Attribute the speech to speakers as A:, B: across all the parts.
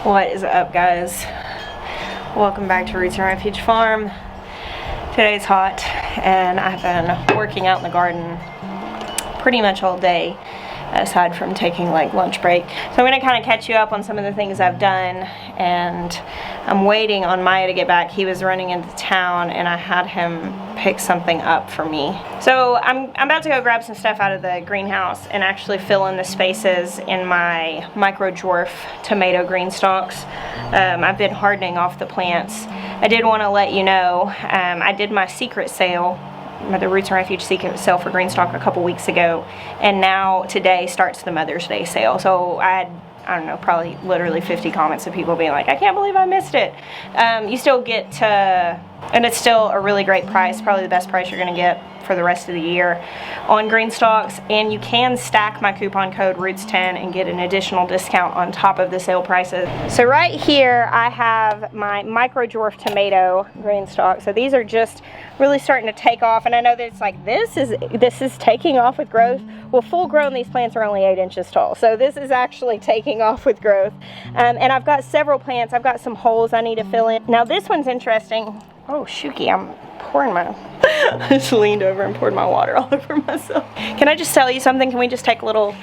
A: What is up, guys? Welcome back to Roots Refuge Farm. Today's hot and I've been working out in the garden pretty much all day, aside from taking like lunch break. So I'm going to kind of catch you up on some of the things I've done, and I'm waiting on Maya to get back. He was running into town and I had him pick something up for me. So I'm about to go grab some stuff out of the greenhouse and actually fill in the spaces in my micro dwarf tomato green stalks. I've been hardening off the plants. I did want to let you know, I did my secret sale, the Roots and Refuge secret sale for green stalk a couple weeks ago, and now today starts the Mother's Day sale. So I don't know, probably literally 50 comments of people being like, I can't believe I missed it. You still get to, and it's still a really great price, probably the best price you're going to get for the rest of the year on green stalks, and you can stack my coupon code Roots10 and get an additional discount on top of the sale prices. So right here I have my micro dwarf tomato green stalk. So these are just really starting to take off, and I know that it's like this is taking off with growth. Well, full grown, these plants are only 8 inches tall, so this is actually taking off with growth. And I've got several plants. I've got some holes I need to fill in. Now this one's interesting. Oh shooky, I'm pouring my I just leaned over and poured my water all over myself. Can I just tell you something? Can we just take a little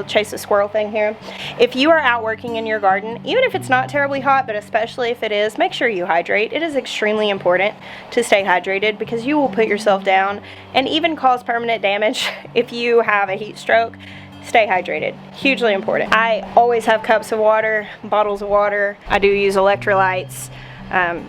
A: chase a squirrel thing here? If you are out working in your garden, even if it's not terribly hot, but especially if it is, make sure you hydrate. It is extremely important to stay hydrated because you will put yourself down and even cause permanent damage if you have a heat stroke. Stay hydrated, hugely important. I always have cups of water, bottles of water. I do use electrolytes.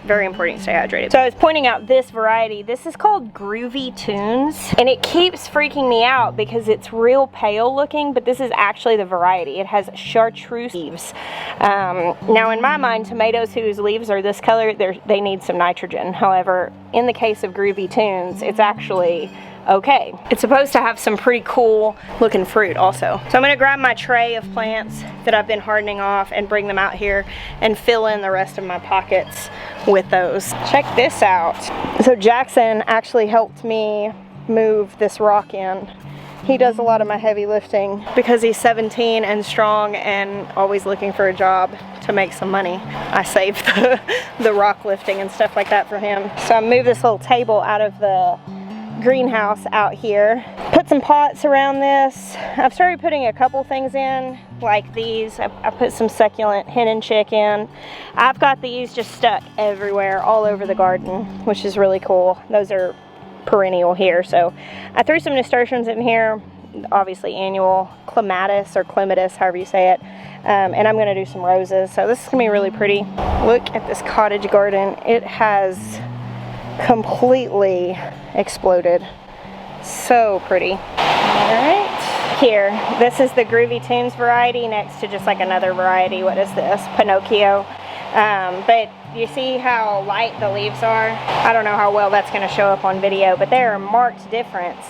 A: Very important to stay hydrated. So I was pointing out this variety. This is called Groovy Tunes, and it keeps freaking me out because it's real pale looking, but this is actually the variety. It has chartreuse leaves. Now in my mind, tomatoes whose leaves are this color, they need some nitrogen. However, in the case of Groovy Tunes, it's actually okay. It's supposed to have some pretty cool looking fruit also. So I'm gonna grab my tray of plants that I've been hardening off and bring them out here and fill in the rest of my pockets with those. Check this out. So Jackson actually helped me move this rock in. He does a lot of my heavy lifting because he's 17 and strong and always looking for a job to make some money. I saved the rock lifting and stuff like that for him. So I moved this little table out of the greenhouse out here. Put some pots around this. I've started putting a couple things in, like these. I put some succulent hen and chick in. I've got these just stuck everywhere, all over the garden, which is really cool. Those are perennial here. So I threw some nasturtiums in here, obviously annual, clematis or clematis, however you say it. And I'm gonna do some roses. So this is gonna be really pretty. Look at this cottage garden. It has completely exploded. So pretty. All right, here, this is the Groovy Tunes variety next to just like another variety. What is this? Pinocchio. But you see how light the leaves are? I don't know how well that's going to show up on video, but they're a marked difference.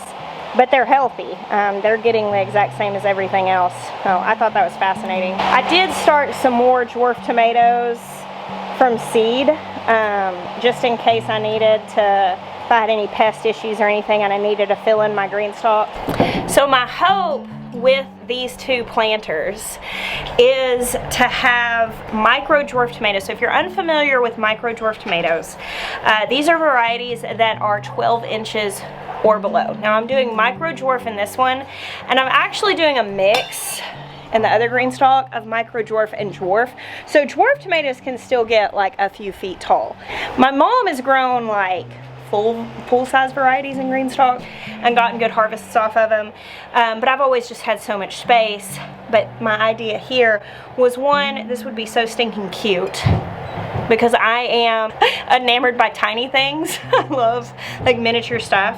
A: But they're healthy. They're getting the exact same as everything else. So I thought that was fascinating. I did start some more dwarf tomatoes from seed, just in case I needed to, if I had any pest issues or anything and I needed to fill in my green stalk. So my hope with these two planters is to have micro dwarf tomatoes. So if you're unfamiliar with micro dwarf tomatoes, these are varieties that are 12 inches or below. Now I'm doing micro dwarf in this one, and I'm actually doing a mix and the other green stalk of micro dwarf and dwarf. So dwarf tomatoes can still get like a few feet tall. My mom has grown like full size varieties in green stalk and gotten good harvests off of them, but I've always just had so much space. But my idea here was, one, this would be so stinking cute because I am enamored by tiny things. I love like miniature stuff.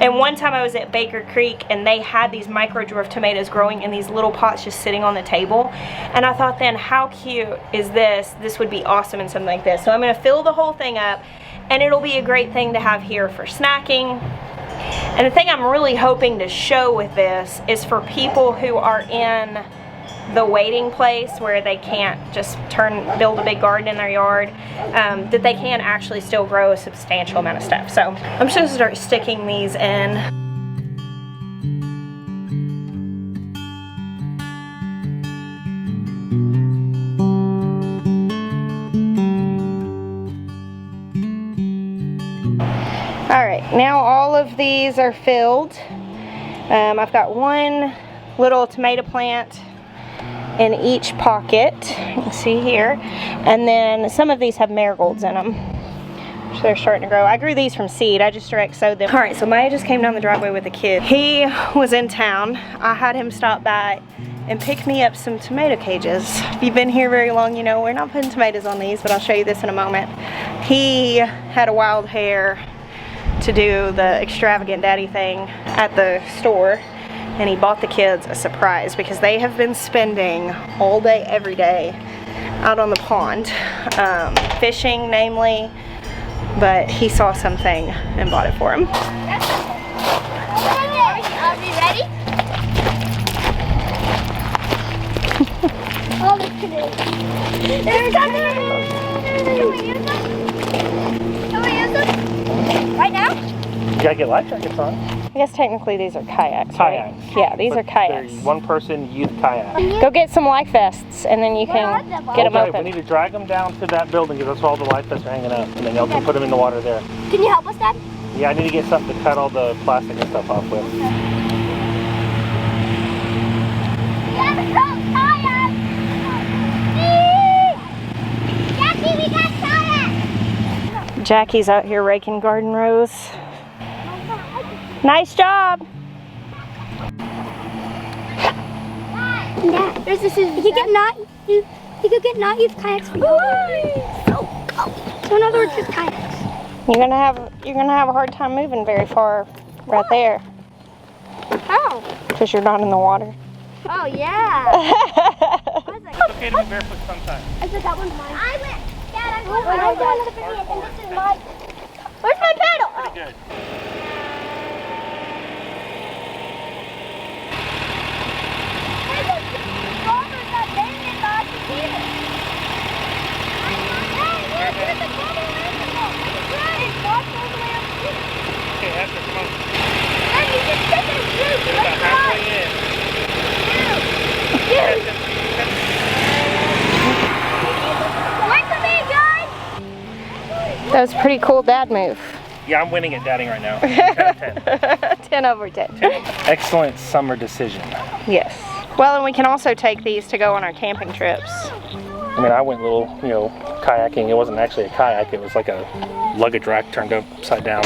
A: And one time I was at Baker Creek and they had these micro dwarf tomatoes growing in these little pots just sitting on the table. And I thought then, how cute is this? This would be awesome in something like this. So I'm gonna fill the whole thing up, and it'll be a great thing to have here for snacking. And the thing I'm really hoping to show with this is for people who are in the waiting place where they can't just build a big garden in their yard, that they can actually still grow a substantial amount of stuff. So I'm just gonna start sticking these in. now all of these are filled. I've got one little tomato plant in each pocket, you can see here, and then some of these have marigolds in them, so they're starting to grow. I grew these from seed, I just direct sowed them. Alright, so Maya just came down the driveway with a kid. He was in town. I had him stop by and pick me up some tomato cages. If you've been here very long, you know we're not putting tomatoes on these, but I'll show you this in a moment. He had a wild hair to do the extravagant daddy thing at the store, and he bought the kids a surprise because they have been spending all day every day out on the pond, fishing namely, but he saw something and bought it for him.
B: Are we ready? Oh, look at it. There's something. Can we use them? Right now?
C: You gotta get life jackets on.
A: I guess technically these are kayaks, right?
C: Kayaks.
A: Yeah, these are kayaks.
C: One person youth kayak.
A: Go get some life vests and then you can get them
C: Okay,
A: open.
C: we need to drag them down to that building because that's where all the life vests are hanging up, and then y'all can put them in the water there.
B: Can you help us, Dad?
C: Yeah, I need to get something to cut all the plastic and stuff off with.
B: We have a kayak! Jackie, we got kayak!
A: Jackie's out here raking garden rows. Nice job!
B: Yeah, there's this. You could get not use kayaks for you. So in other words, just kayaks.
A: You're gonna have a hard time moving very far right there.
B: How?
A: Because you're not in the water.
B: Oh yeah.
C: It's okay to be barefoot sometimes.
B: I said that one's mine. I went. Dad, I went. I went to and this is mine. Where's my paddle?
C: Pretty good. Okay, Esther, come on. About halfway in.
A: That was a pretty cool dad move.
C: Yeah, I'm winning at dadding right now. 10 out of 10.
A: 10 over 10.
C: Excellent summer decision.
A: Yes. Well, and we can also take these to go on our camping trips.
C: I mean, I went a little, kayaking. It wasn't actually a kayak. It was like a luggage rack turned upside down.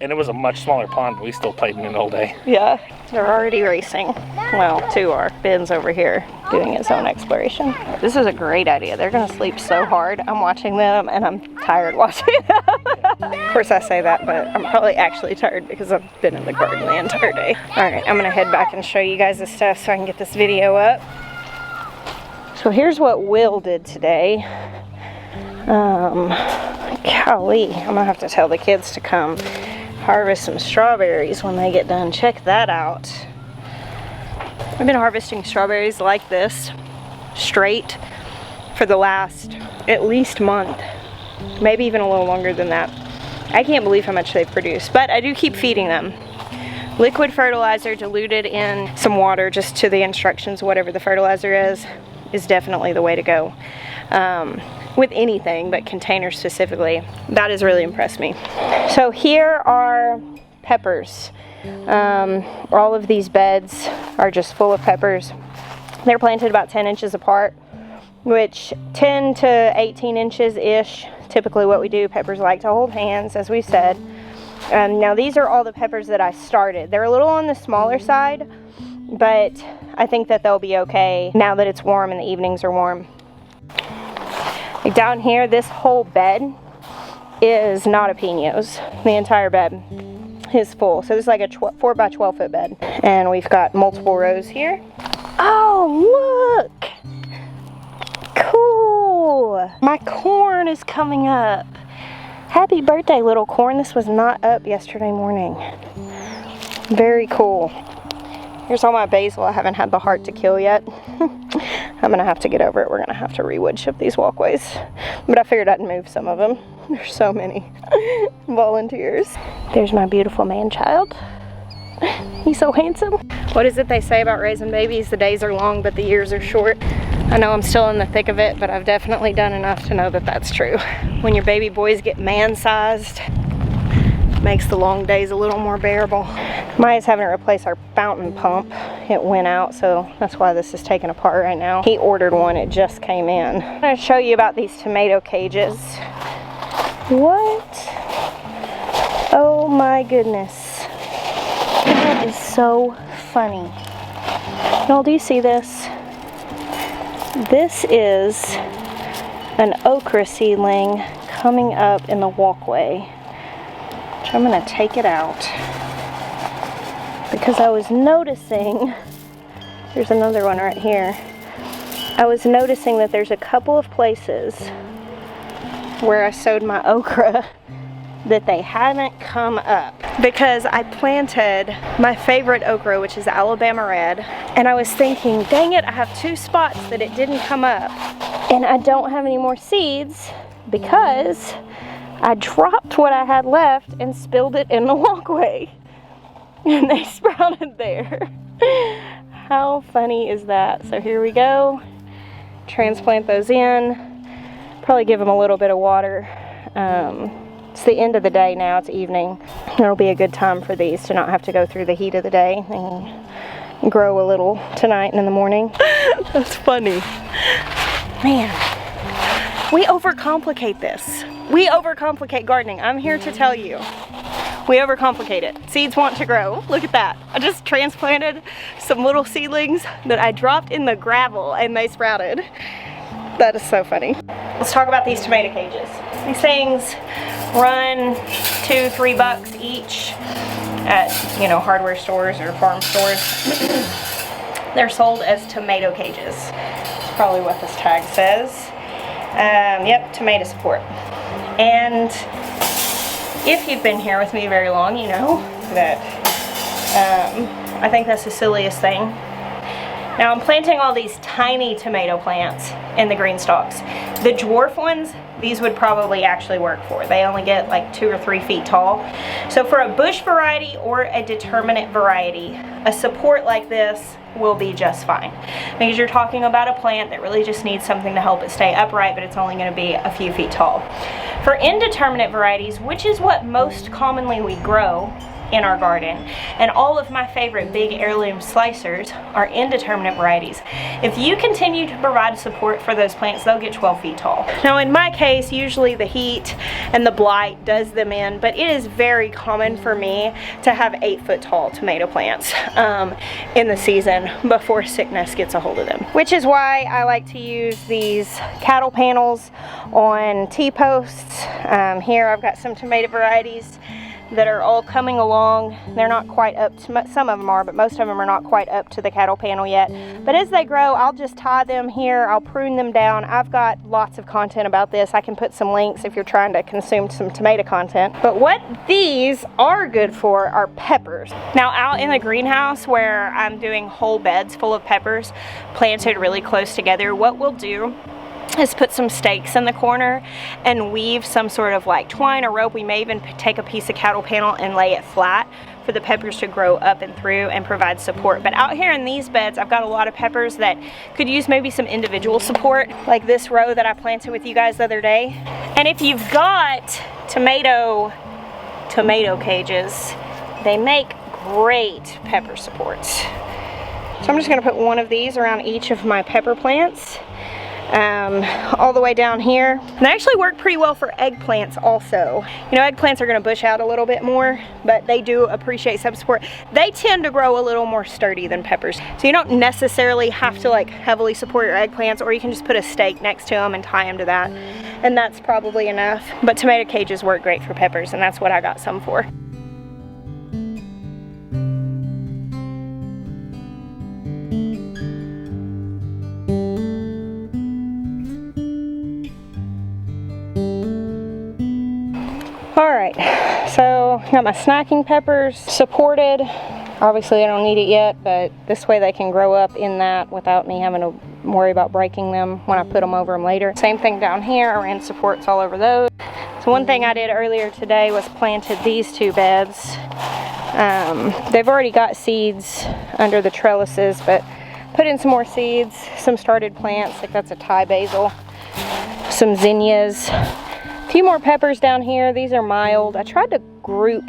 C: And it was a much smaller pond, but we still played in it all day.
A: Yeah. They're already racing. Well, two are. Ben's over here doing his own exploration. This is a great idea. They're going to sleep so hard. I'm watching them and I'm tired watching them. Of course I say that, but I'm probably actually tired because I've been in the garden the entire day. Alright, I'm going to head back and show you guys this stuff so I can get this video up. So here's what Will did today. Golly, I'm going to have to tell the kids to come harvest some strawberries when they get done. Check that out. I've been harvesting strawberries like this straight for the last at least month, maybe even a little longer than that. I can't believe how much they've produced, but I do keep feeding them. Liquid fertilizer diluted in some water just to the instructions, whatever the fertilizer is definitely the way to go. With anything, but containers specifically. That has really impressed me. So here are peppers. All of these beds are just full of peppers. They're planted about 10 inches apart, which 10 to 18 inches-ish, typically what we do. Peppers like to hold hands, as we said. Now these are all the peppers that I started. They're a little on the smaller side, but I think that they'll be okay now that it's warm and the evenings are warm. Like down here, this whole bed is not jalapenos. The entire bed is full. So this is like a 4 by 12 foot bed. And we've got multiple rows here. Oh, look! Cool! My corn is coming up. Happy birthday, little corn. This was not up yesterday morning. Very cool. Here's all my basil I haven't had the heart to kill yet. I'm gonna have to get over it. We're gonna have to re-wood chip these walkways. But I figured I'd move some of them. There's so many volunteers. There's my beautiful man-child. He's so handsome. What is it they say about raising babies? The days are long, but the years are short. I know I'm still in the thick of it, but I've definitely done enough to know that that's true. When your baby boys get man-sized, Makes the long days a little more bearable. Maya's having to replace our fountain pump. It went out, so that's why this is taken apart right now. He ordered one, it just came in. I'm gonna show you about these tomato cages. What? Oh my goodness. That is so funny. Y'all, do you see this? This is an okra seedling coming up in the walkway. Which I'm gonna take it out because I was noticing, there's another one right here. I was noticing that there's a couple of places where I sowed my okra that they haven't come up because I planted my favorite okra, which is Alabama Red, and I was thinking, dang it, I have 2 spots that it didn't come up and I don't have any more seeds because I dropped what I had left and spilled it in the walkway and they sprouted there. How funny is that? So here we go, transplant those in, probably give them a little bit of water. It's the end of the day now, it's evening. It'll be a good time for these to not have to go through the heat of the day and grow a little tonight and in the morning. That's funny. Man, we overcomplicate this. We overcomplicate gardening. I'm here to tell you. We overcomplicate it. Seeds want to grow. Look at that. I just transplanted some little seedlings that I dropped in the gravel and they sprouted. That is so funny. Let's talk about these tomato cages. These things run $2-3 each at, you know, hardware stores or farm stores. They're sold as tomato cages. That's probably what this tag says. Yep, tomato support. And if you've been here with me very long, you know that I think that's the silliest thing. Now I'm planting all these tiny tomato plants in the green stalks. The dwarf ones, these would probably actually work for. They only get like 2 or 3 feet tall. So for a bush variety or a determinate variety, a support like this will be just fine. Because you're talking about a plant that really just needs something to help it stay upright, but it's only going to be a few feet tall. For indeterminate varieties, which is what most commonly we grow in our garden, and all of my favorite big heirloom slicers are indeterminate varieties. If you continue to provide support for those plants, they'll get 12 feet tall. Now in my case, usually the heat and the blight does them in, but it is very common for me to have 8-foot tall tomato plants in the season before sickness gets a hold of them. Which is why I like to use these cattle panels on T-posts. Here I've got some tomato varieties that are all coming along. They're not quite up to, some of them are, but most of them are not quite up to the cattle panel yet. But as they grow, I'll just tie them here, I'll prune them down. I've got lots of content about this. I can put some links if you're trying to consume some tomato content. But what these are good for are peppers. Now out in the greenhouse where I'm doing whole beds full of peppers planted really close together, what we'll do is put some stakes in the corner and weave some sort of like twine or rope. We may even take a piece of cattle panel and lay it flat for the peppers to grow up and through and provide support. But out here in these beds, I've got a lot of peppers that could use maybe some individual support, like this row that I planted with you guys the other day. And if you've got tomato cages, they make great pepper supports. So I'm just gonna put one of these around each of my pepper plants. All the way down here. And they actually work pretty well for eggplants also. You know, eggplants are going to bush out a little bit more, but they do appreciate some support. They tend to grow a little more sturdy than peppers. So you don't necessarily have to like heavily support your eggplants, or you can just put a stake next to them and tie them to that. And that's probably enough. But tomato cages work great for peppers, and that's what I got some for. Alright, so got my snacking peppers supported. Obviously I don't need it yet, but this way they can grow up in that without me having to worry about breaking them when I put them over them later. Same thing down here, I ran supports all over those. So one thing I did earlier today was planted these 2 beds. They've already got seeds under the trellises, but put in some more seeds, some started plants, like that's a Thai basil, some zinnias. A few more peppers down here. These are mild. I tried to group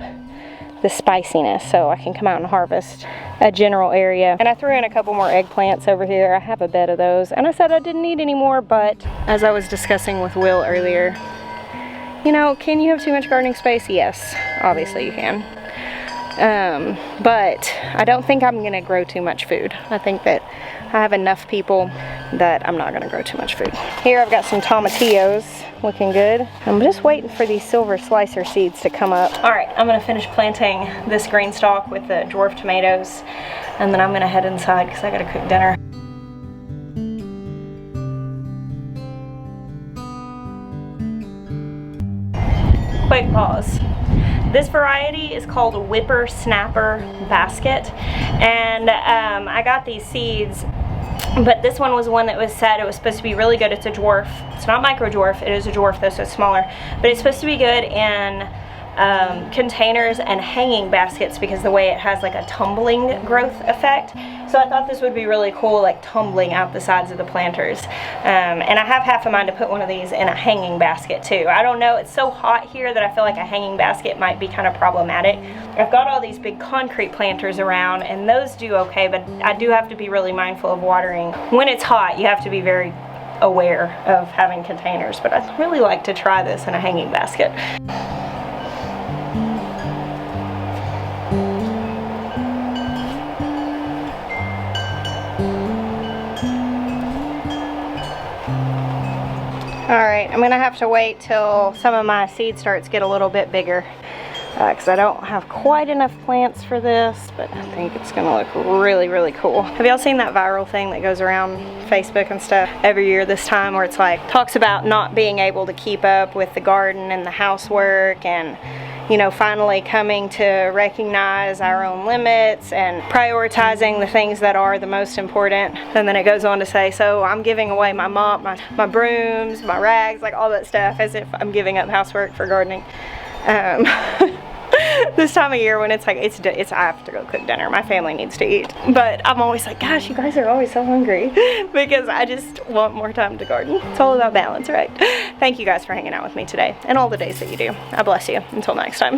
A: the spiciness so I can come out and harvest a general area. And I threw in a couple more eggplants over here. I have a bed of those, and I said I didn't need any more, but as I was discussing with Will earlier, you know, can you have too much gardening space? Yes, obviously you can. But I don't think I'm gonna grow too much food. I think that I have enough people that I'm not gonna grow too much food. Here I've got some tomatillos looking good. I'm just waiting for these silver slicer seeds to come up. All right, I'm gonna finish planting this green stalk with the dwarf tomatoes, and then I'm gonna head inside because I gotta cook dinner. Quick pause. This variety is called a whippersnapper basket, and I got these seeds, but this one was one that was said it was supposed to be really good. It's a dwarf. It's not micro dwarf. It is a dwarf though, so it's smaller. But it's supposed to be good in containers and hanging baskets because the way it has like a tumbling growth effect. So I thought this would be really cool, like tumbling out the sides of the planters. And I have half a mind to put one of these in a hanging basket too. I don't know, it's so hot here that I feel like a hanging basket might be kind of problematic. I've got all these big concrete planters around and those do okay, but I do have to be really mindful of watering. When it's hot, you have to be very aware of having containers, but I'd really like to try this in a hanging basket. Alright, I'm gonna have to wait till some of my seed starts get a little bit bigger because I don't have quite enough plants for this, but I think it's gonna look really, really cool. Have y'all seen that viral thing that goes around Facebook and stuff every year this time where it's like talks about not being able to keep up with the garden and the housework and, you know, finally coming to recognize our own limits and prioritizing the things that are the most important. And then it goes on to say, so I'm giving away my mop, my brooms, my rags, like all that stuff, as if I'm giving up housework for gardening. This time of year when it's like, it's I have to go cook dinner. My family needs to eat. But I'm always like, gosh, you guys are always so hungry because I just want more time to garden. It's all about balance, right? Thank you guys for hanging out with me today and all the days that you do. I bless you. Until next time.